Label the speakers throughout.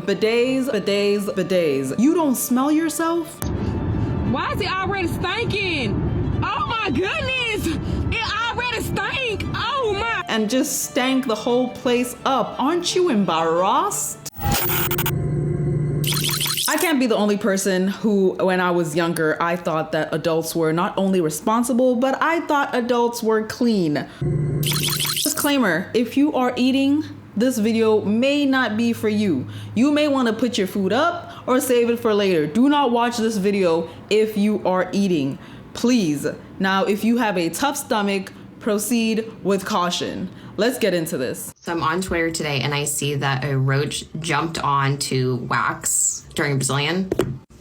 Speaker 1: bidets. You don't smell yourself?
Speaker 2: Why is it already stinking? Oh my goodness! It already stink! Oh my!
Speaker 1: And just stank the whole place up. Aren't you embarrassed? I can't be the only person who, when I was younger, I thought that adults were not only responsible, but I thought adults were clean. Disclaimer, if you are eating, this video may not be for you. You may want to put your food up or save it for later. Do not watch this video if you are eating, please. Now, if you have a tough stomach, proceed with caution. Let's get into this.
Speaker 3: So I'm on Twitter today and I see that a roach jumped on to wax during Brazilian.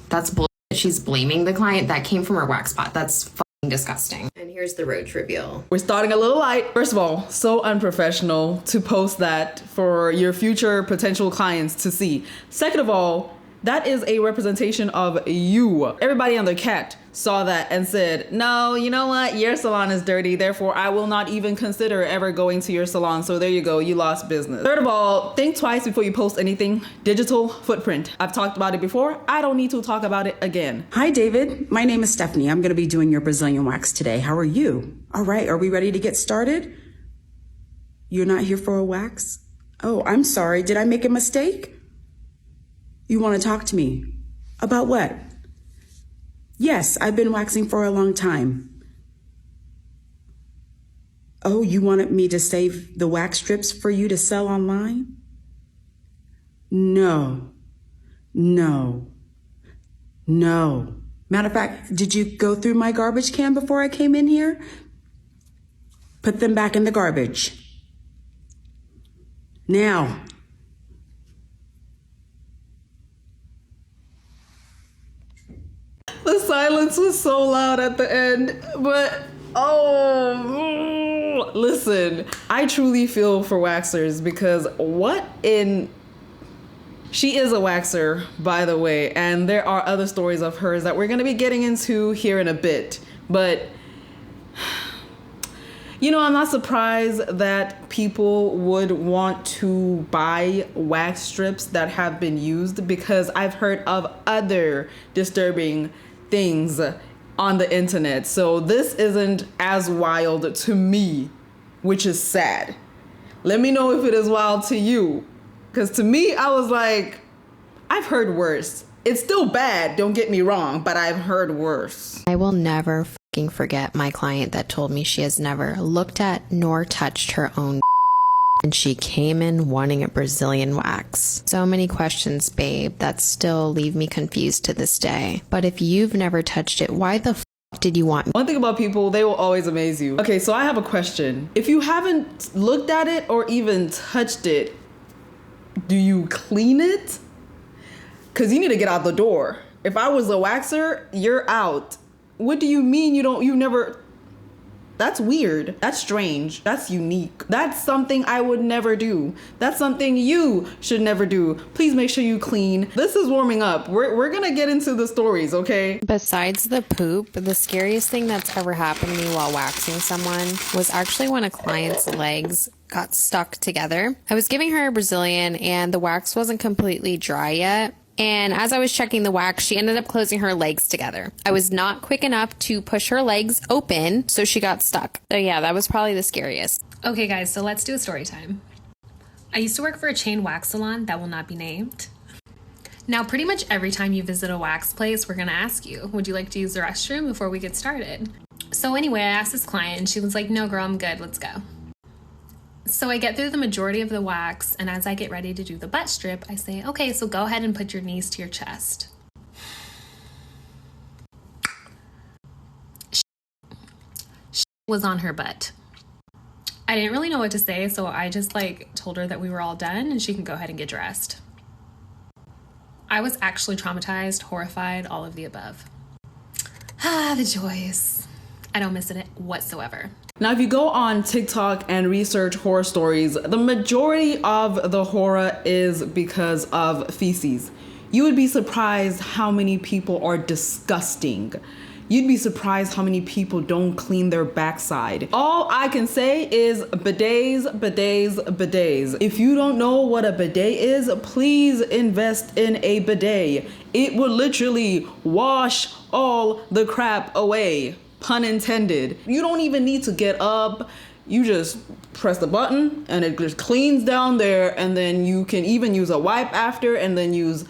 Speaker 3: That's bullshit. She's blaming the client. That came from her wax spot. That's fucking disgusting. And here's the roach reveal.
Speaker 1: We're starting a little light. First of all, so unprofessional to post that for your future potential clients to see. Second of all, that is a representation of you. Everybody on the cat saw that and said, no, you know what? Your salon is dirty. Therefore, I will not even consider ever going to your salon. So there you go. You lost business. Third of all, think twice before you post anything. Digital footprint. I've talked about it before. I don't need to talk about it again.
Speaker 4: Hi, David. My name is Stephanie. I'm going to be doing your Brazilian wax today. How are you? All right. Are we ready to get started? You're not here for a wax? Oh, I'm sorry. Did I make a mistake? You want to talk to me? About what? Yes, I've been waxing for a long time. Oh, you wanted me to save the wax strips for you to sell online? No. Matter of fact, did you go through my garbage can before I came in here? Put them back in the garbage. Now.
Speaker 1: The silence was so loud at the end, but listen, I truly feel for waxers because she is a waxer, by the way, and there are other stories of hers that we're going to be getting into here in a bit, but you know, I'm not surprised that people would want to buy wax strips that have been used because I've heard of other disturbing things on the internet. So this isn't as wild to me, which is sad. Let me know if it is wild to you. Because to me, I was like, I've heard worse. It's still bad, don't get me wrong, but I've heard worse.
Speaker 3: I will never fucking forget my client that told me she has never looked at nor touched her own and she came in wanting a Brazilian wax. So many questions, babe, that still leave me confused to this day. But if you've never touched it, why the did you want me?
Speaker 1: One thing about people, they will always amaze you. Okay, so I have a question. If you haven't looked at it or even touched it, do you clean it? Because you need to get out the door. If I was a waxer, you're out. What do you mean you never... That's weird. That's strange. That's unique. That's something I would never do. That's something you should never do. Please make sure you clean. This is warming up. We're gonna get into the stories, okay?
Speaker 3: Besides the poop, the scariest thing that's ever happened to me while waxing someone was actually when a client's legs got stuck together. I was giving her a Brazilian and the wax wasn't completely dry yet. And as I was checking the wax, she ended up closing her legs together. I was not quick enough to push her legs open, so she got stuck. So yeah, that was probably the scariest.
Speaker 5: Okay guys, so let's do a story time. I used to work for a chain wax salon that will not be named. Now, pretty much every time you visit a wax place, we're gonna ask you, would you like to use the restroom before we get started? So anyway, I asked this client and she was like, no girl, I'm good, let's go. So I get through the majority of the wax, and as I get ready to do the butt strip, I say, okay, so go ahead and put your knees to your chest. She was on her butt. I didn't really know what to say, so I just told her that we were all done and she can go ahead and get dressed. I was actually traumatized, horrified, all of the above. Ah, the joys. I don't miss it whatsoever.
Speaker 1: Now, if you go on TikTok and research horror stories, the majority of the horror is because of feces. You would be surprised how many people are disgusting. You'd be surprised how many people don't clean their backside. All I can say is bidets, bidets, bidets. If you don't know what a bidet is, please invest in a bidet. It will literally wash all the crap away. Pun intended. You don't even need to get up. You just press the button and it just cleans down there, and then you can even use a wipe after, and then use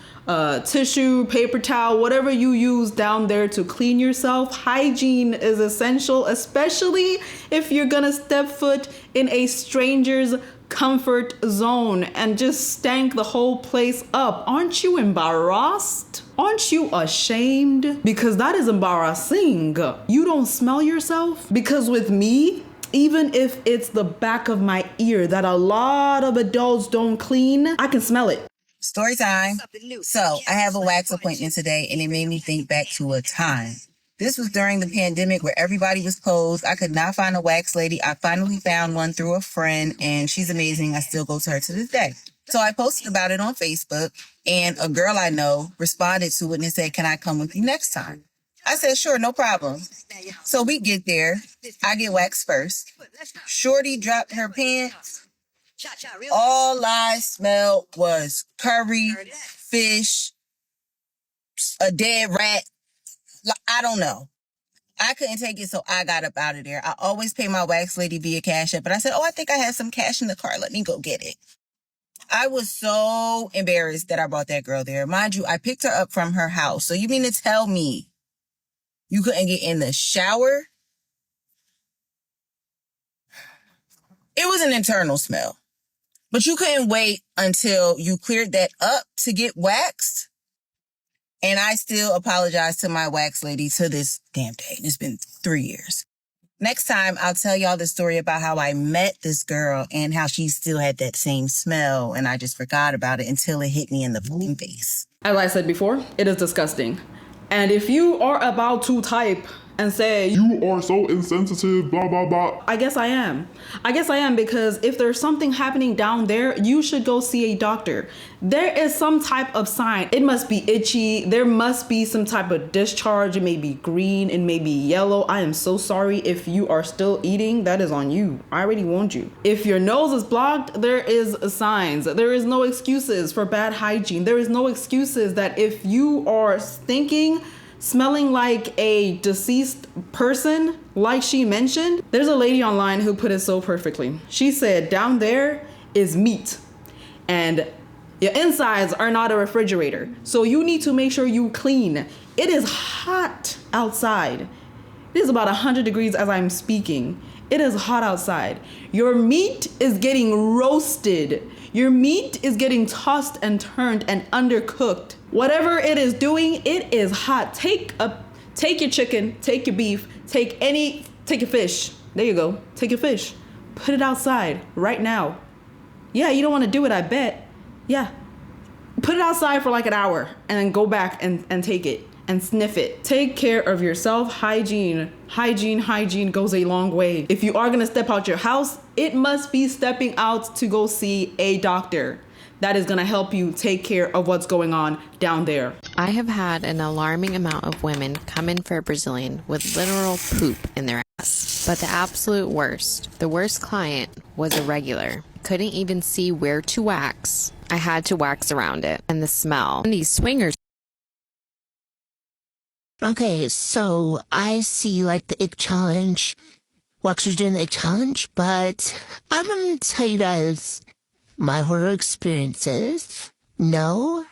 Speaker 1: tissue, paper towel, whatever you use down there to clean yourself. Hygiene is essential, especially if you're gonna step foot in a stranger's comfort zone and just stank the whole place up. Aren't you embarrassed? Aren't you ashamed? Because that is embarrassing. You don't smell yourself? Because with me, even if it's the back of my ear that a lot of adults don't clean, I can smell it.
Speaker 6: Story time. So I have a wax appointment today, and it made me think back to a time. This was during the pandemic where everybody was closed. I could not find a wax lady. I finally found one through a friend, and she's amazing. I still go to her to this day. So I posted about it on Facebook, and a girl I know responded to it and said, "Can I come with you next time?" I said, "Sure, no problem." So we get there. I get waxed first. Shorty dropped her pants. All I smelled was curry, fish, a dead rat. I don't know. I couldn't take it, so I got up out of there. I always pay my wax lady via Cash App, but I said, "Oh, I think I have some cash in the car. Let me go get it." I was so embarrassed that I brought that girl there. Mind you, I picked her up from her house. So you mean to tell me you couldn't get in the shower? It was an internal smell. But you couldn't wait until you cleared that up to get waxed? And I still apologize to my wax lady to this damn day. It's been 3 years. Next time, I'll tell y'all the story about how I met this girl and how she still had that same smell, and I just forgot about it until it hit me in the fucking face.
Speaker 1: As I said before, it is disgusting. And if you are about to type and say, "You are so insensitive, blah, blah, blah," I guess I am. I guess I am, because if there's something happening down there, you should go see a doctor. There is some type of sign. It must be itchy. There must be some type of discharge. It may be green. It may be yellow. I am so sorry if you are still eating. That is on you. I already warned you. If your nose is blocked, there is signs. There is no excuses for bad hygiene. There is no excuses that if you are stinking, smelling like a deceased person, like she mentioned. There's a lady online who put it so perfectly. She said, down there is meat, and your insides are not a refrigerator. So you need to make sure you clean. It is hot outside. It is about 100 degrees as I'm speaking. It is hot outside. Your meat is getting roasted. Your meat is getting tossed and turned and undercooked. Whatever it is doing, it is hot. Take your chicken, take your beef, take your fish. There you go. Take your fish. Put it outside right now. Yeah, you don't want to do it, I bet. Yeah. Put it outside for like an hour and then go back and take it and sniff it. Take care of yourself. Hygiene goes a long way. If you are gonna step out your house, it must be stepping out to go see a doctor. That is gonna help you take care of what's going on down there.
Speaker 3: I have had an alarming amount of women come in for a Brazilian with literal poop in their ass. But the worst client was a regular. Couldn't even see where to wax. I had to wax around it. And the smell. And these swingers.
Speaker 7: Okay, so I see like the ick challenge. Waxers doing the ick challenge, but I'm gonna tell you guys my horror experiences. No,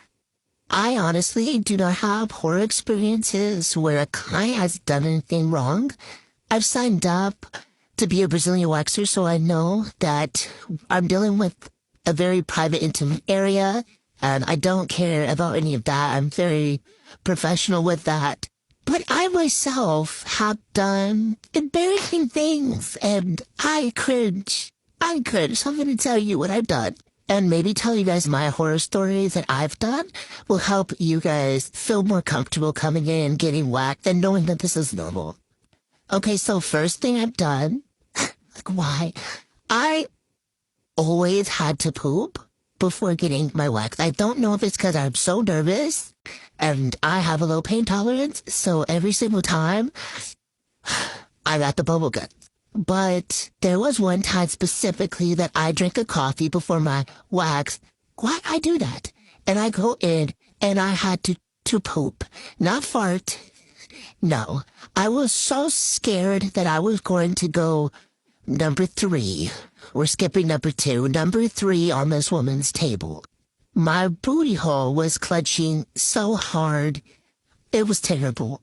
Speaker 7: I honestly do not have horror experiences where a client has done anything wrong. I've signed up to be a Brazilian waxer, so I know that I'm dealing with a very private, intimate area, and I don't care about any of that. I'm very professional with that. But I myself have done embarrassing things, and I cringe. So I'm going to tell you what I've done, and maybe tell you guys my horror stories that I've done will help you guys feel more comfortable coming in and getting whacked and knowing that this is normal. Okay, so first thing I've done, like why? I always had to poop before getting my wax. I don't know if it's because I'm so nervous And I have a low pain tolerance, so every single time, I got the bubble gut. But there was one time specifically that I drank a coffee before my wax. Why I do that? And I go in and I had to poop, not fart. No, I was so scared that I was going to go number 3. We're skipping number 2. Number 3 on this woman's table. My booty hole was clutching so hard. It was terrible.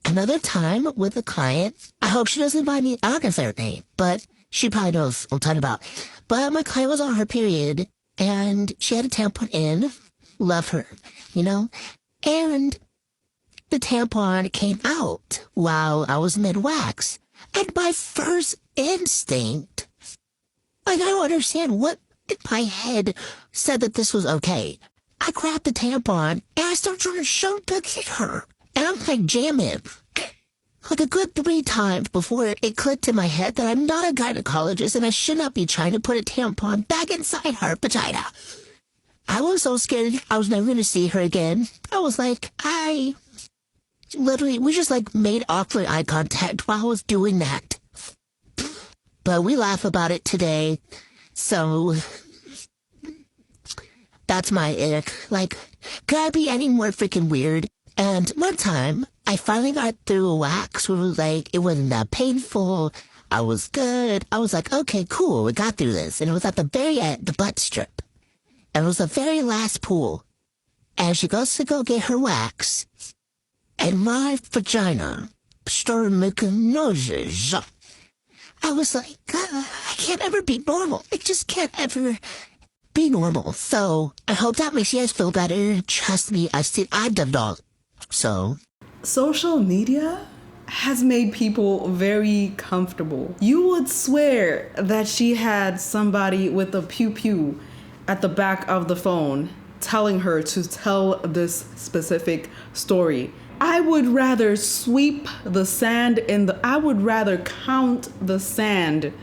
Speaker 7: Another time with a client, I hope she doesn't mind me, I don't know her name, but she probably knows what I'm talking about. But my client was on her period, and she had a tampon in. Love her, you know? And the tampon came out while I was mid-wax. And my first instinct, like, I don't understand what in my head said that this was okay. I grabbed the tampon, and I started trying to shove it at her. And I'm like jamming, like a good 3 times before it clicked in my head that I'm not a gynecologist and I should not be trying to put a tampon back inside her vagina. I was so scared I was never going to see her again. I was like, we just like made awkward eye contact while I was doing that. But we laugh about it today, so that's my ick. Like, could I be any more freaking weird? And one time, I finally got through a wax where it wasn't that painful. I was good. I was like, okay, cool, we got through this. And it was at the very end, the butt strip. And it was the very last pull. And she goes to go get her wax. And my vagina started making noises. I was like, I can't ever be normal. I just can't ever be normal. So I hope that makes you guys feel better. Trust me, I've done it all. So,
Speaker 1: social media has made people very comfortable. You would swear that she had somebody with a pew-pew at the back of the phone telling her to tell this specific story. I would rather sweep the sand I would rather count the sand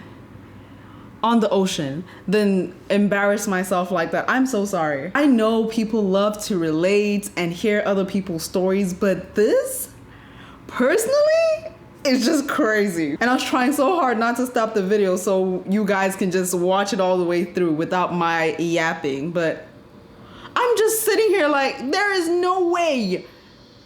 Speaker 1: on the ocean than embarrass myself like that. I'm so sorry. I know people love to relate and hear other people's stories, but this, personally, is just crazy. And I was trying so hard not to stop the video so you guys can just watch it all the way through without my yapping, but I'm just sitting here like, there is no way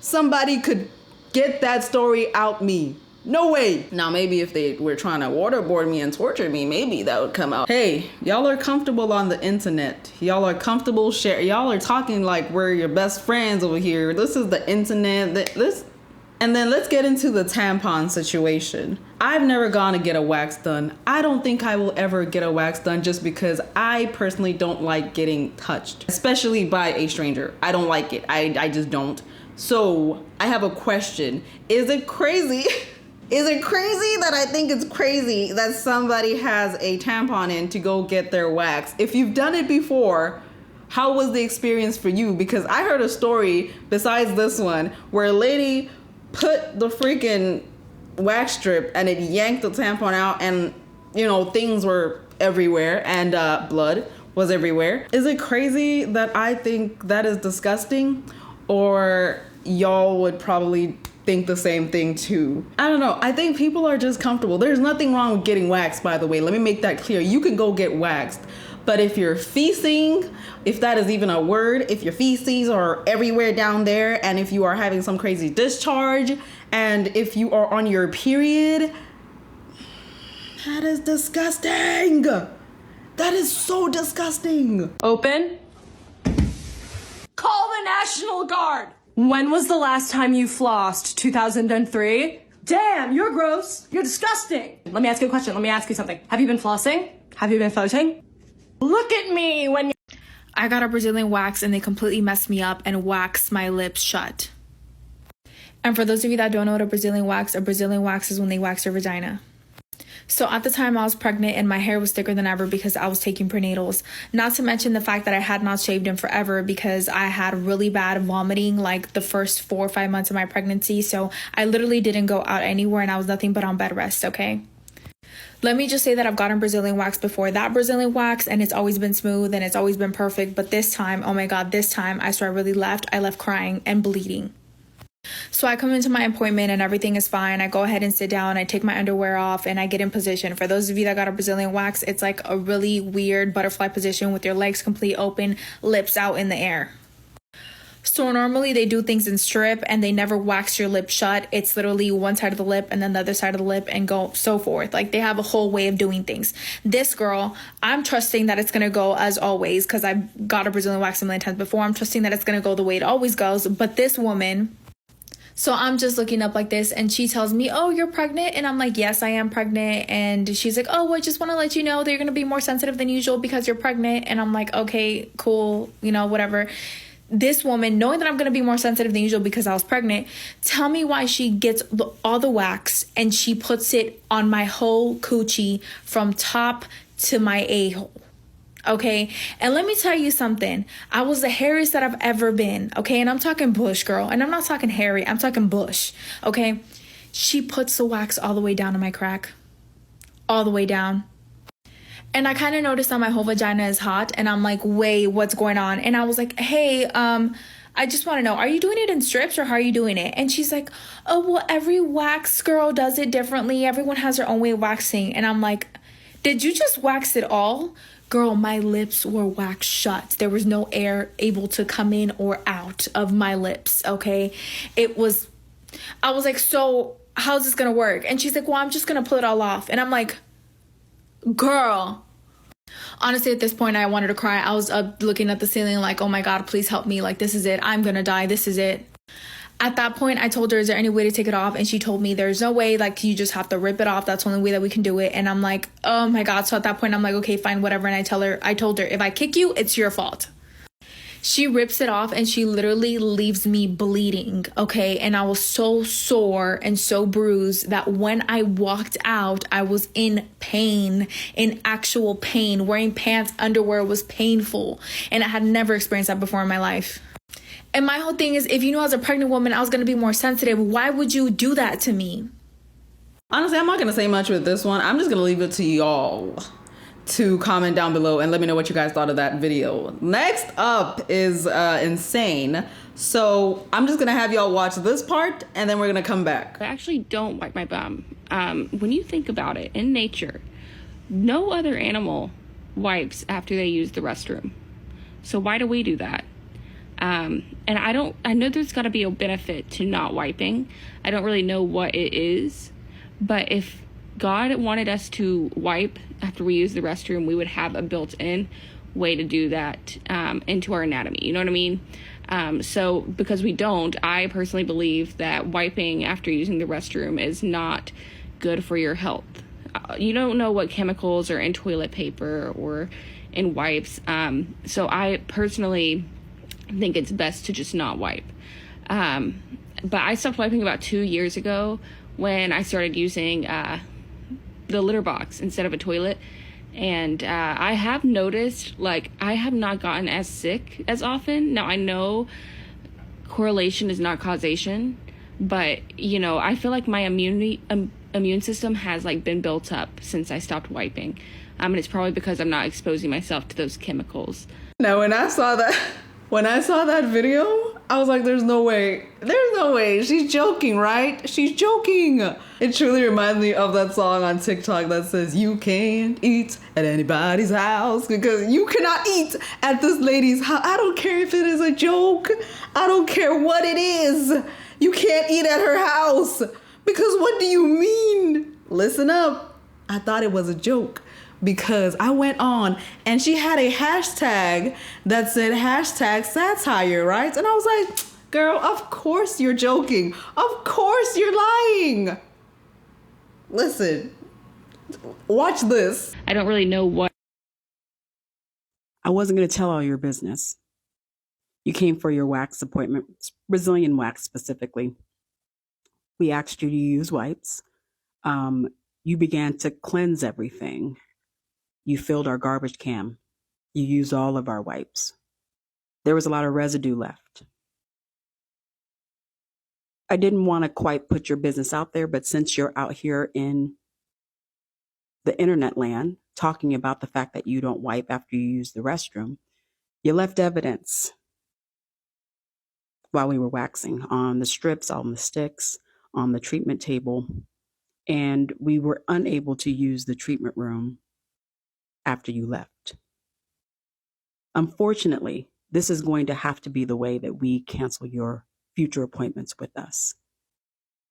Speaker 1: somebody could get that story out me. No way. Now, maybe if they were trying to waterboard me and torture me, maybe that would come out. Hey, y'all are comfortable on the internet. Y'all are comfortable y'all are talking like we're your best friends over here. This is the internet. And then let's get into the tampon situation. I've never gone to get a wax done. I don't think I will ever get a wax done just because I personally don't like getting touched, especially by a stranger. I don't like it. I just don't. So I have a question. Is it crazy? Is it crazy that I think it's crazy that somebody has a tampon in to go get their wax? If you've done it before, how was the experience for you? Because I heard a story besides this one where a lady put the freaking wax strip and it yanked the tampon out and, things were everywhere and blood was everywhere. Is it crazy that I think that is disgusting? Or y'all would probably think the same thing too. I don't know. I think people are just comfortable. There's nothing wrong with getting waxed, by the way. Let me make that clear. You can go get waxed. But if you're feasting, if that is even a word, if your feces are everywhere down there, and if you are having some crazy discharge, and if you are on your period, that is disgusting. That is so disgusting.
Speaker 8: Open. Call the National Guard. When was the last time you flossed? 2003? Damn, you're gross. You're disgusting. Let me ask you a question. Let me ask you something. Have you been flossing? Have you been floating? Look at me when you...
Speaker 9: I got a Brazilian wax and they completely messed me up and waxed my lips shut. And for those of you that don't know what a Brazilian wax is when they wax your vagina. So at the time I was pregnant and my hair was thicker than ever because I was taking prenatals. Not to mention the fact that I had not shaved in forever because I had really bad vomiting like the first 4 or 5 months of my pregnancy. So I literally didn't go out anywhere and I was nothing but on bed rest, okay? Let me just say that I've gotten Brazilian wax before that Brazilian wax, and it's always been smooth and it's always been perfect. But this time, oh my God, this time I swear I left crying and bleeding. So I come into my appointment and everything is fine. I go ahead and sit down. I take my underwear off and I get in position. For those of you that got a Brazilian wax, it's like a really weird butterfly position with your legs completely open, lips out in the air. So normally they do things in strip and they never wax your lip shut. It's literally one side of the lip and then the other side of the lip and go so forth. Like they have a whole way of doing things. This girl, I'm trusting that it's going to go as always because I've got a Brazilian wax a million times before. I'm trusting that it's going to go the way it always goes. But this woman... So I'm just looking up like this and she tells me, oh, you're pregnant? And I'm like, yes, I am pregnant. And she's like, oh, well, I just want to let you know that you're going to be more sensitive than usual because you're pregnant. And I'm like, okay, cool, whatever. This woman, knowing that I'm going to be more sensitive than usual because I was pregnant, tell me why she gets all the wax and she puts it on my whole coochie from top to my a-hole. Okay, and let me tell you something. I was the hairiest that I've ever been. Okay, and I'm talking bush, girl. And I'm not talking hairy. I'm talking bush. Okay, she puts the wax all the way down to my crack. All the way down. And I kind of noticed that my whole vagina is hot. And I'm like, wait, what's going on? And I was like, hey, I just want to know, are you doing it in strips or how are you doing it? And she's like, oh, well, every wax girl does it differently. Everyone has their own way of waxing. And I'm like, did you just wax it all? Girl, my lips were waxed shut. There was no air able to come in or out of my lips, okay? I was like, so how's this gonna work? And she's like, well, I'm just gonna pull it all off. And I'm like, girl. Honestly, at this point, I wanted to cry. I was up looking at the ceiling like, oh my God, please help me. Like, this is it. I'm gonna die. This is it. At that point, I told her, is there any way to take it off? And she told me there's no way, like, you just have to rip it off. That's the only way that we can do it. And I'm like, oh my God. So at that point, I'm like, okay, fine, whatever. And I told her, if I kick you, it's your fault. She rips it off and she literally leaves me bleeding, okay? And I was so sore and so bruised that when I walked out, I was in pain, in actual pain. Wearing pants, underwear was painful. And I had never experienced that before in my life. And my whole thing is, if you knew I was a pregnant woman, I was going to be more sensitive. Why would you do that to me?
Speaker 1: Honestly, I'm not going to say much with this one. I'm just going to leave it to y'all to comment down below and let me know what you guys thought of that video. Next up is insane. So I'm just going to have y'all watch this part and then we're going to come back.
Speaker 10: I actually don't wipe my bum. When you think about it, in nature, no other animal wipes after they use the restroom. So why do we do that? And I know there's got to be a benefit to not wiping. I don't really know what it is, but if God wanted us to wipe after we use the restroom, we would have a built-in way to do that, into our anatomy. You know what I mean? So because we don't, I personally believe that wiping after using the restroom is not good for your health. You don't know what chemicals are in toilet paper or in wipes. So I personally think it's best to just not wipe. But I stopped wiping about 2 years ago when I started using the litter box instead of a toilet. And I have noticed, like, I have not gotten as sick as often. Now, I know correlation is not causation, but, I feel like my immune system has, like, been built up since I stopped wiping. And it's probably because I'm not exposing myself to those chemicals.
Speaker 1: Now, when I saw that video, I was like, there's no way. She's joking, right? She's joking. It truly reminds me of that song on TikTok that says, you can't eat at anybody's house, because you cannot eat at this lady's house. I don't care if it is a joke. I don't care what it is. You can't eat at her house. Because what do you mean? Listen up. I thought it was a joke. Because I went on and she had a hashtag that said hashtag satire, right? And I was like, girl, of course you're joking. Of course you're lying. Listen, watch this.
Speaker 10: I don't really know what.
Speaker 4: I wasn't going to tell all your business. You came for your wax appointment, Brazilian wax specifically. We asked you to use wipes. You began to cleanse everything. You filled our garbage can. You used all of our wipes. There was a lot of residue left. I didn't want to quite put your business out there, but since you're out here in the internet land talking about the fact that you don't wipe after you use the restroom, you left evidence while we were waxing on the strips, on the sticks, on the treatment table, and we were unable to use the treatment room after you left. Unfortunately, this is going to have to be the way that we cancel your future appointments with us.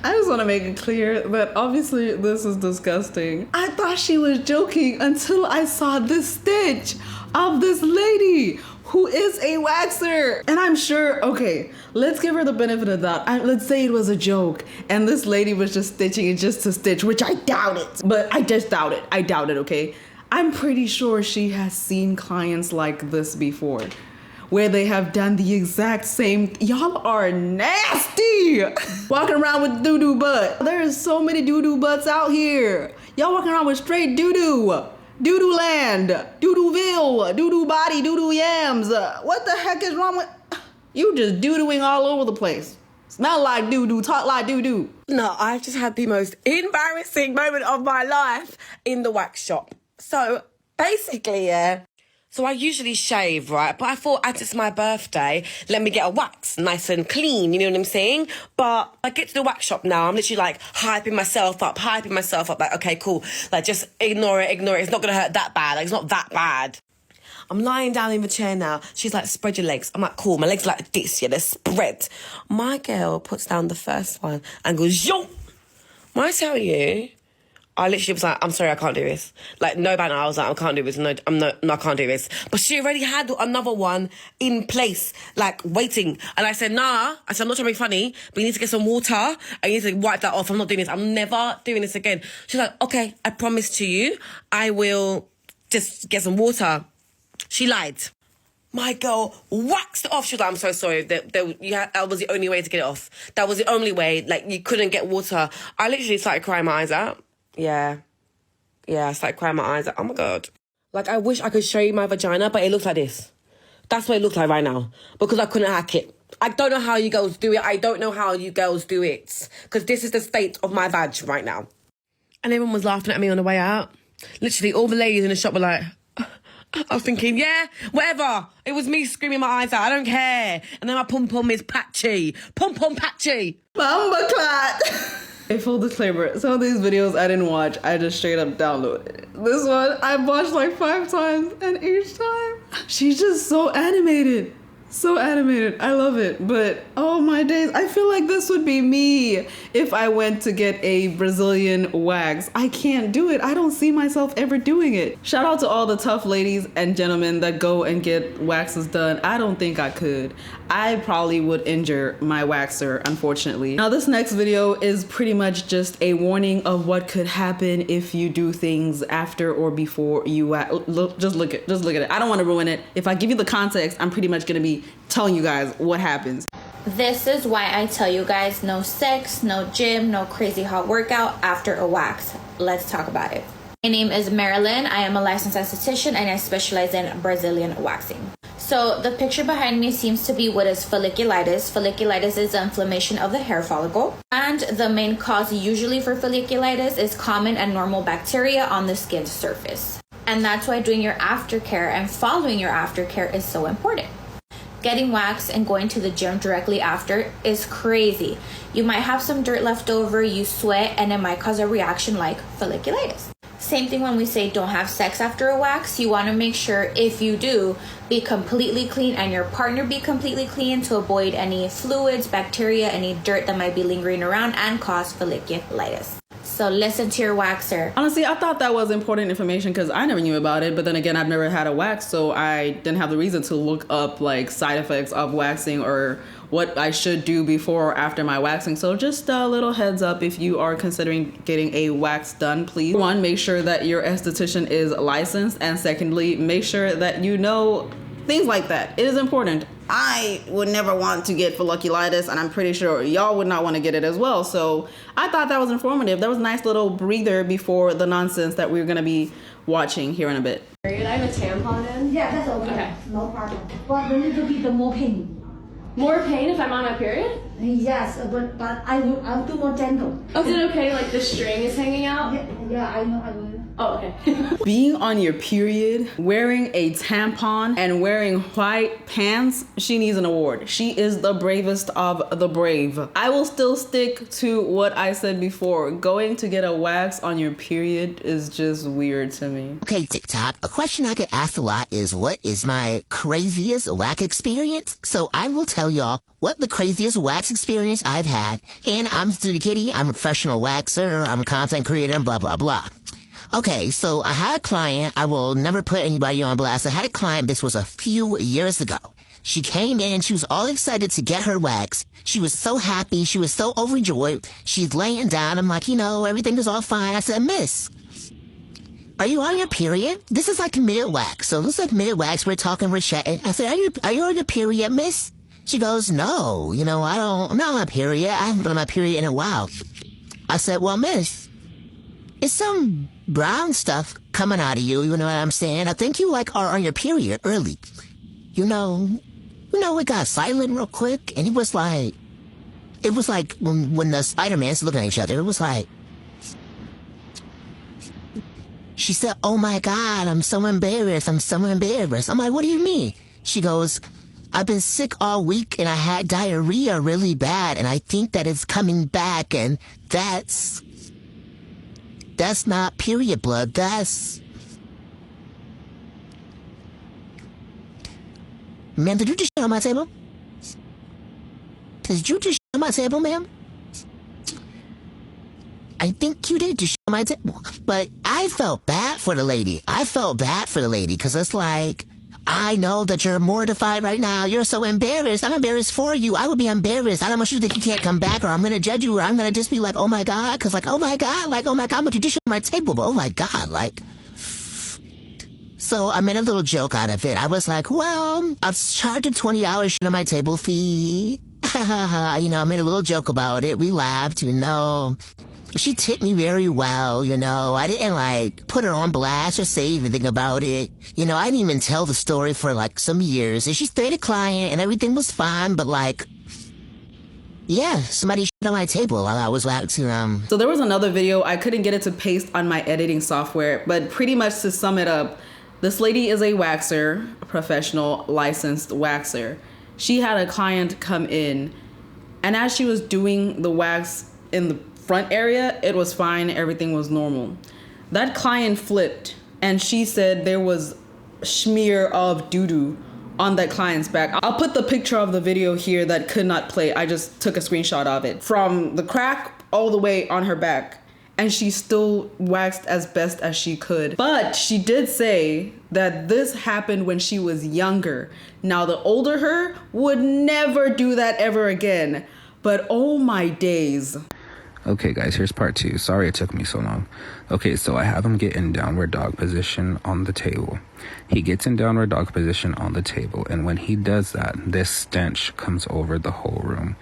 Speaker 1: I just want to make it clear that obviously this is disgusting. I thought she was joking until I saw this stitch of this lady who is a waxer. And I'm sure, okay, let's give her the benefit of that. Let's say it was a joke and this lady was just stitching it just to stitch, which I doubt it. But I just doubt it. I doubt it, okay? I'm pretty sure she has seen clients like this before, where they have done the exact same. Y'all are nasty. Walking around with doo-doo butt. There is so many doo-doo butts out here. Y'all walking around with straight doo-doo. Doo-doo land. Doo-dooville. Doo-doo body. Doo-doo yams. What the heck is wrong with... You just doo-dooing all over the place. Smell like doo-doo. Talk like doo-doo.
Speaker 11: No, I've just had the most embarrassing moment of my life in the wax shop. So, basically, so I usually shave, right? But I thought, as it's my birthday, let me get a wax nice and clean, you know what I'm saying? But I get to the wax shop now, I'm literally like hyping myself up, like, okay, cool. Like, just ignore it. It's not going to hurt that bad. Like, it's not that bad. I'm lying down in the chair now. She's like, spread your legs. I'm like, cool. My legs like this, yeah, they're spread. My girl puts down the first one and goes, yo! When I tell you, I literally was like, I'm sorry, I can't do this. Like, no banner. I was like, I can't do this. No, I can't do this. But she already had another one in place, like, waiting. And I said, nah. I said, I'm not trying to be funny, but you need to get some water. And you need to wipe that off. I'm not doing this. I'm never doing this again. She's like, okay, I promise to you, I will just get some water. She lied. My girl waxed it off. She was like, I'm so sorry. That was the only way to get it off. That was the only way. Like, you couldn't get water. I literally started crying my eyes out. Yeah, I started crying my eyes out. Oh my God. Like, I wish I could show you my vagina, but it looks like this. That's what it looks like right now. Because I couldn't hack it. I don't know how you girls do it. Because this is the state of my vag right now. And everyone was laughing at me on the way out. Literally, all the ladies in the shop were like... I was thinking, yeah, whatever. It was me screaming my eyes out. I don't care. And then my pom-pom is patchy. Pom-pom patchy.
Speaker 1: Mamba clot. A full disclaimer, some of these videos I didn't watch, I just straight up downloaded. This one, I watched like 5 times, and each time, she's just so animated. So animated. I love it. But oh my days, I feel like this would be me if I went to get a Brazilian wax. I can't do it. I don't see myself ever doing it. Shout out to all the tough ladies and gentlemen that go and get waxes done. I don't think I could. I probably would injure my waxer, unfortunately. Now this next video is pretty much just a warning of what could happen if you do things after or before you wax. Just look at it. I don't want to ruin it. If I give you the context, I'm pretty much gonna be telling you guys what happens.
Speaker 12: This is why I tell you guys no sex, no gym, no crazy hot workout after a wax. Let's talk about it. My name is Marilyn. I am a licensed esthetician and I specialize in Brazilian waxing. So the picture behind me seems to be what is folliculitis. Folliculitis is the inflammation of the hair follicle. And the main cause usually for folliculitis is common and normal bacteria on the skin's surface. And that's why doing your aftercare and following your aftercare is so important. Getting waxed and going to the gym directly after is crazy. You might have some dirt left over, you sweat, and it might cause a reaction like folliculitis. Same thing when we say don't have sex after a wax. You want to make sure if you do, be completely clean and your partner be completely clean to avoid any fluids, bacteria, any dirt that might be lingering around and cause folliculitis. So listen to your waxer.
Speaker 1: Honestly, I thought that was important information because I never knew about it. But then again, I've never had a wax, so I didn't have the reason to look up like side effects of waxing or what I should do before or after my waxing. So just a little heads up if you are considering getting a wax done, please. One, make sure that your esthetician is licensed. And secondly, make sure that you know things like that. It is important. I would never want to get folliculitis, and I'm pretty sure y'all would not want to get it as well. So I thought that was informative. That was a nice little breather before the nonsense that we're going to be watching here in a bit.
Speaker 8: I have a tampon in.
Speaker 13: Yeah, that's okay. No problem. But a little bit more pain.
Speaker 8: More pain if I'm on my period?
Speaker 13: Yes, but I'll do more gentle.
Speaker 8: Oh, is it okay like the string is hanging out?
Speaker 13: Yeah, I know. I will.
Speaker 8: Oh, okay.
Speaker 1: Being on your period, wearing a tampon, and wearing white pants, she needs an award. She is the bravest of the brave. I will still stick to what I said before. Going to get a wax on your period is just weird to me.
Speaker 7: Okay, TikTok, a question I get asked a lot is what is my craziest wax experience? So I will tell y'all what the craziest wax experience I've had. And I'm Studio Kitty, I'm a professional waxer, I'm a content creator, and blah, blah, blah. Okay, so I had a client, I will never put anybody on blast. I had a client, this was a few years ago. She came in, she was all excited to get her wax. She was so happy, she was so overjoyed. She's laying down, I'm like, everything is all fine. I said, Miss, are you on your period? This is like mid-wax. So this is like mid-wax, we're talking, we're chatting. I said, are you on your period, miss? She goes, no, I'm not on my period. I haven't been on my period in a while. I said, well, miss, it's some brown stuff coming out of you, you know what I'm saying? I think you are on your period early. It got silent real quick, and it was like when the Spider-Man's looking at each other, it was like, she said, oh my God, I'm so embarrassed. I'm like, what do you mean? She goes, I've been sick all week and I had diarrhea really bad and I think that it's coming back and that's not period blood, that's... Ma'am, did you just shit on my table? Did you just shit on my table, ma'am? I think you did just shit on my table. But I felt bad for the lady. Because it's like, I know that you're mortified right now. You're so embarrassed. I'm embarrassed for you. I would be embarrassed. I don't want you to think you can't come back or I'm going to judge you or I'm going to just be like, oh my God. Because oh my God, but you just shit on my table. But oh my God, So I made a little joke out of it. I was like, well, I've charged $20 shit on my table fee. I made a little joke about it. We laughed, She tipped me very well, I didn't, put her on blast or say anything about it. I didn't even tell the story for, some years. And she stayed a client and everything was fine, but, yeah, somebody shit on my table while I was waxing.
Speaker 1: So there was another video. I couldn't get it to paste on my editing software, but pretty much to sum it up, this lady is a waxer, a professional licensed waxer. She had a client come in, and as she was doing the wax in the front area, it was fine, everything was normal. That client flipped, and she said there was smear of doo-doo on that client's back. I'll put the picture of the video here that could not play. I just took a screenshot of it. From the crack all the way on her back. And she still waxed as best as she could. But she did say that this happened when she was younger. Now the older her would never do that ever again. But oh my days.
Speaker 14: Okay guys, here's part 2. Sorry it took me so long. Okay, so I have him get in downward dog position on the table. He gets in downward dog position on the table, and when he does that, this stench comes over the whole room.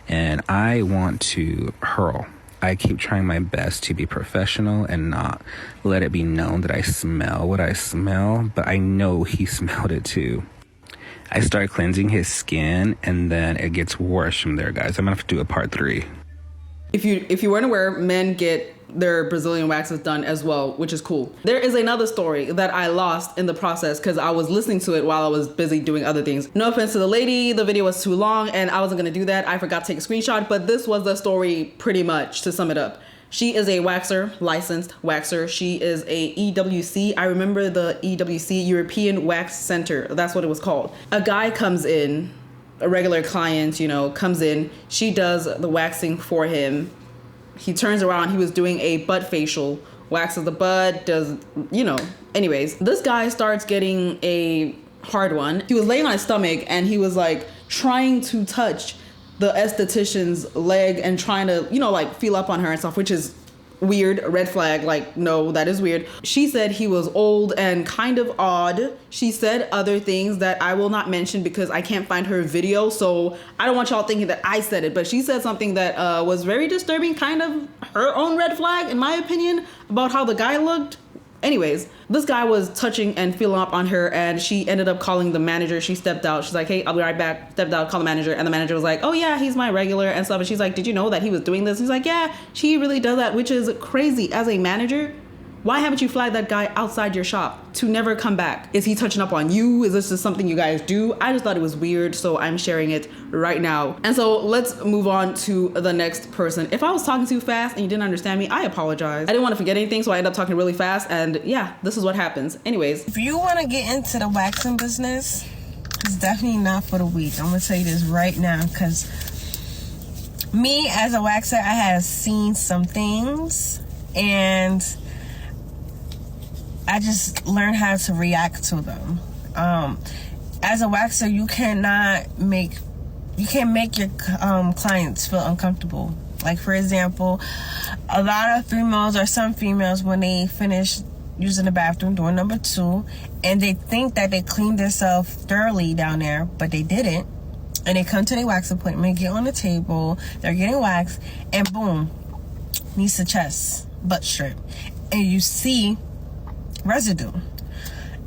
Speaker 14: And I want to hurl. I keep trying my best to be professional and not let it be known that I smell what I smell, but I know he smelled it too. I start cleansing his skin, and then it gets worse from there, guys. I'm gonna have to do a part 3.
Speaker 1: If you weren't aware, men get their Brazilian waxes done as well, which is cool. There is another story that I lost in the process because I was listening to it while I was busy doing other things. No offense to the lady, the video was too long and I wasn't gonna do that. I forgot to take a screenshot, but this was the story pretty much to sum it up. She is a waxer, licensed waxer. She is a EWC. I remember the EWC, European Wax Center. That's what it was called. A guy comes in, a regular client, comes in. She does the waxing for him. He turns around, he was doing a butt facial, waxes the butt, does, anyways. This guy starts getting a hard one. He was laying on his stomach and he was trying to touch the esthetician's leg and trying to, feel up on her and stuff, which is weird, red flag, no, that is weird. She said he was old and kind of odd. She said other things that I will not mention because I can't find her video, so I don't want y'all thinking that I said it, but she said something that was very disturbing, kind of her own red flag, in my opinion, about how the guy looked. Anyways, this guy was touching and feeling up on her and she ended up calling the manager. She stepped out. She's like, hey, I'll be right back. Stepped out, called the manager. And the manager was like, oh yeah, he's my regular and stuff. And she's like, did you know that he was doing this? He's like, yeah, she really does that, which is crazy. As a manager, Why haven't you flagged that guy outside your shop to never come back? Is he touching up on you? Is this just something you guys do? I just thought it was weird, so I'm sharing it right now. And so let's move on to the next person. If I was talking too fast and you didn't understand me, I apologize. I didn't want to forget anything, so I ended up talking really fast, and yeah, this is what happens. Anyways.
Speaker 11: If you want to get into the waxing business, it's definitely not for the weak. I'm going to tell you this right now, because me as a waxer, I have seen some things, and I just learned how to react to them. As a waxer, you can't make your clients feel uncomfortable. Like, for example, a lot of females, or some females, when they finish using the bathroom doing number 2, and they think that they cleaned themselves thoroughly down there, but they didn't, and they come to their wax appointment, get on the table, they're getting waxed, and boom, knees to chest, butt strip, and you see residue,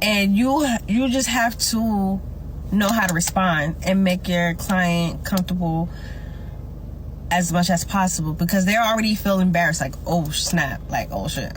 Speaker 11: and you just have to know how to respond and make your client comfortable as much as possible, because they're already feeling embarrassed, like, oh snap, like, oh shit,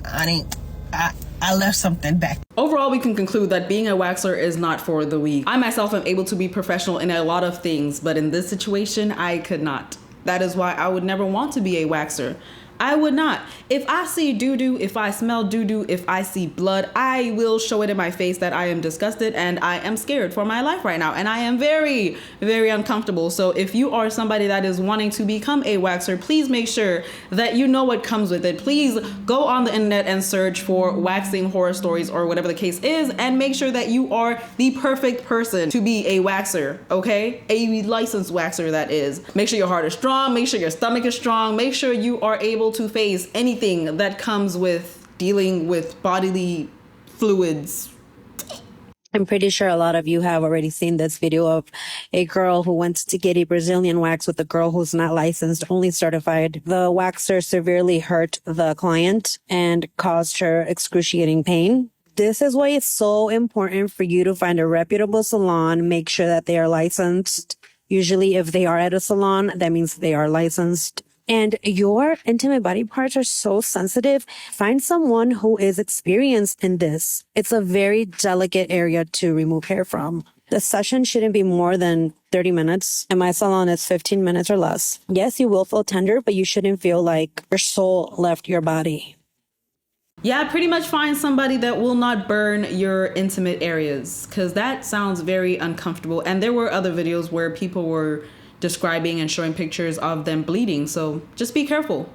Speaker 11: I left something back.
Speaker 1: Overall, we can conclude that being a waxer is not for the weak. I myself am able to be professional in a lot of things, but in this situation, I could not. That is why I would never want to be a waxer. I would not. If I see doo-doo, if I smell doo-doo, if I see blood, I will show it in my face that I am disgusted and I am scared for my life right now. And I am very, very uncomfortable. So if you are somebody that is wanting to become a waxer, please make sure that you know what comes with it. Please go on the internet and search for waxing horror stories or whatever the case is, and make sure that you are the perfect person to be a waxer, okay? A licensed waxer, that is. Make sure your heart is strong, make sure your stomach is strong, make sure you are able to face anything that comes with dealing with bodily fluids.
Speaker 15: I'm pretty sure a lot of you have already seen this video of a girl who went to get a Brazilian wax with a girl who's not licensed, only certified. The waxer severely hurt the client and caused her excruciating pain. This is why it's so important for you to find a reputable salon. Make sure that they are licensed. Usually if they are at a salon, that means they are licensed. And your intimate body parts are so sensitive. Find someone who is experienced in this. It's a very delicate area to remove hair from. The session shouldn't be more than 30 minutes. In my salon, it's 15 minutes or less. Yes, you will feel tender, but you shouldn't feel like your soul left your body.
Speaker 1: Yeah, pretty much find somebody that will not burn your intimate areas, because that sounds very uncomfortable. And there were other videos where people were describing and showing pictures of them bleeding, so just be careful.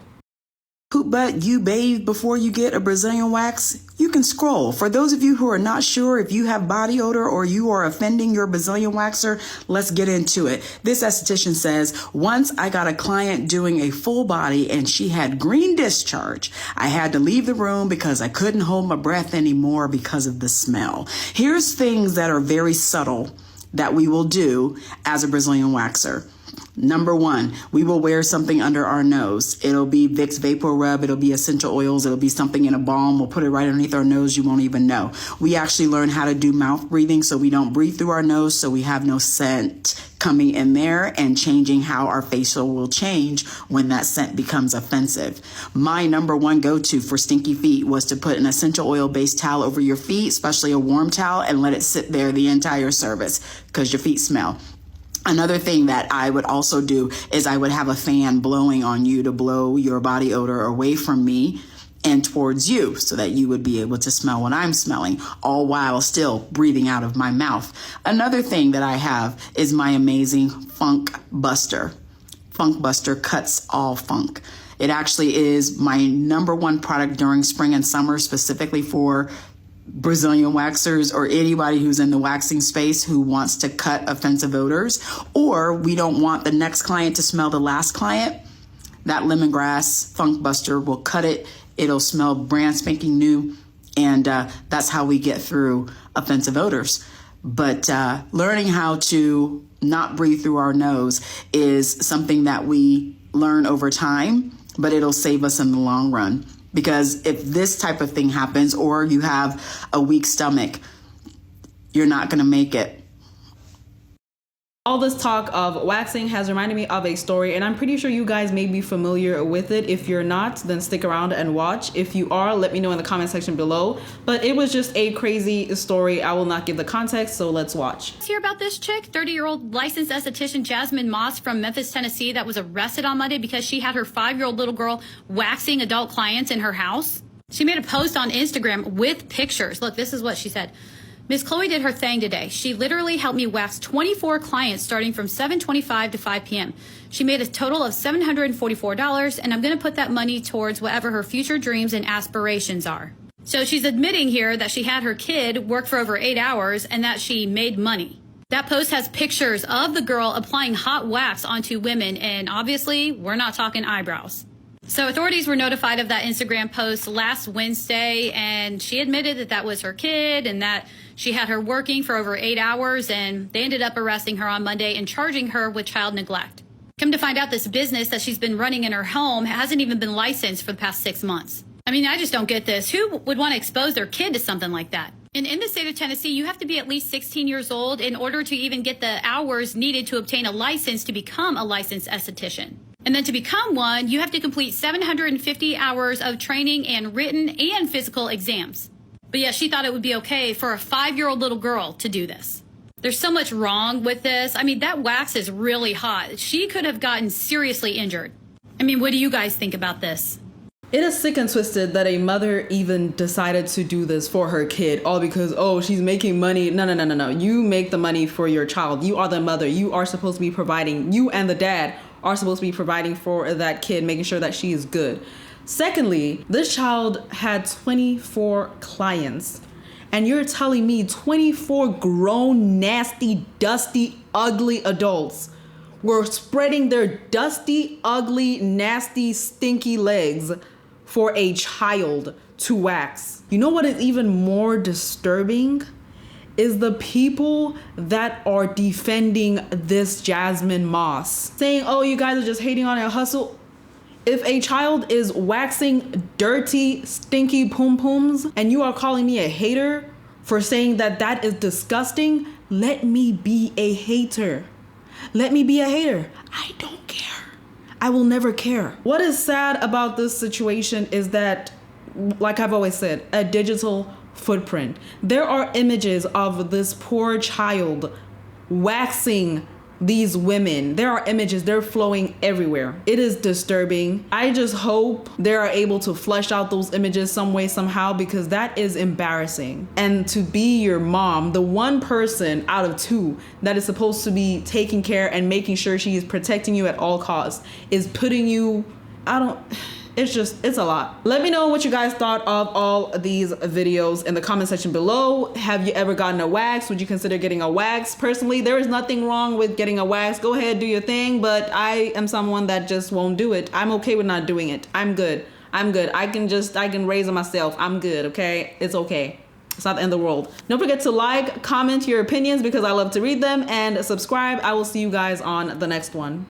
Speaker 4: But you bathe before you get a Brazilian wax? You can scroll. For those of you who are not sure if you have body odor or you are offending your Brazilian waxer, let's get into it. This esthetician says, once I got a client doing a full body and she had green discharge. I had to leave the room because I couldn't hold my breath anymore because of the smell. Here's things that are very subtle that we will do as a Brazilian waxer. Number 1, we will wear something under our nose. It'll be Vicks Vapor Rub. It'll be essential oils. It'll be something in a balm. We'll put it right underneath our nose. You won't even know. We actually learn how to do mouth breathing so we don't breathe through our nose, so we have no scent coming in there and changing how our facial will change when that scent becomes offensive. My number 1 go-to for stinky feet was to put an essential oil-based towel over your feet, especially a warm towel, and let it sit there the entire service because your feet smell. Another thing that I would also do is I would have a fan blowing on you to blow your body odor away from me and towards you so that you would be able to smell what I'm smelling, all while still breathing out of my mouth. Another thing that I have is my amazing Funk Buster. Funk Buster cuts all funk. It actually is my number 1 product during spring and summer, specifically for Brazilian waxers or anybody who's in the waxing space who wants to cut offensive odors, or we don't want the next client to smell the last client. That lemongrass Funk Buster will cut it. It'll smell brand spanking new, and that's how we get through offensive odors. But learning how to not breathe through our nose is something that we learn over time, but it'll save us in the long run. Because if this type of thing happens, or you have a weak stomach, you're not going to make it.
Speaker 1: All this talk of waxing has reminded me of a story, and I'm pretty sure you guys may be familiar with it. If you're not, then stick around and watch. If you are, let me know in the comment section below. But it was just a crazy story. I will not give the context, so let's watch.
Speaker 16: Let's hear about this chick, 30-year-old licensed esthetician Jasmine Moss from Memphis, Tennessee, that was arrested on Monday because she had her 5-year-old little girl waxing adult clients in her house. She made a post on Instagram with pictures. Look, this is what she said. Miss Chloe did her thing today. She literally helped me wax 24 clients starting from 7:25 to 5 p.m. She made a total of $744, and I'm going to put that money towards whatever her future dreams and aspirations are. So she's admitting here that she had her kid work for over 8 hours and that she made money. That post has pictures of the girl applying hot wax onto women, and obviously we're not talking eyebrows. So authorities were notified of that Instagram post last Wednesday, and she admitted that that was her kid and that she had her working for over 8 hours, and they ended up arresting her on Monday and charging her with child neglect. Come to find out, this business that she's been running in her home hasn't even been licensed for the past 6 months. I mean, I just don't get this. Who would want to expose their kid to something like that? And in the state of Tennessee, you have to be at least 16 years old in order to even get the hours needed to obtain a license to become a licensed esthetician. And then to become one, you have to complete 750 hours of training and written and physical exams. But yeah, she thought it would be okay for a 5-year-old little girl to do this. There's so much wrong with this. I mean, that wax is really hot. She could have gotten seriously injured. I mean, what do you guys think about this?
Speaker 1: It is sick and twisted that a mother even decided to do this for her kid, all because, oh, she's making money. No. You make the money for your child. You are the mother. You are supposed to be providing. You and the dad are supposed to be providing for that kid, making sure that she is good. Secondly, this child had 24 clients, and you're telling me 24 grown, nasty, dusty, ugly adults were spreading their dusty, ugly, nasty, stinky legs for a child to wax. You know what is even more disturbing? Is the people that are defending this Jasmine Moss, saying, oh, you guys are just hating on her hustle. If a child is waxing dirty, stinky pum-pums and you are calling me a hater for saying that that is disgusting, let me be a hater. Let me be a hater. I don't care. I will never care. What is sad about this situation is that, like I've always said, a digital footprint. There are images of this poor child waxing these women. There are images, they're flowing everywhere. It is disturbing. I just hope they are able to flush out those images some way, somehow, because that is embarrassing. And to be your mom, the one person out of 2 that is supposed to be taking care and making sure she is protecting you at all costs, is putting you, it's a lot. Let me know what you guys thought of all of these videos in the comment section below. Have you ever gotten a wax? Would you consider getting a wax? Personally, there is nothing wrong with getting a wax. Go ahead, do your thing, but I am someone that just won't do it. I'm okay with not doing it. I'm good. I can raise it myself. I'm good, okay? It's okay. It's not the end of the world. Don't forget to like, comment your opinions because I love to read them, and subscribe. I will see you guys on the next one.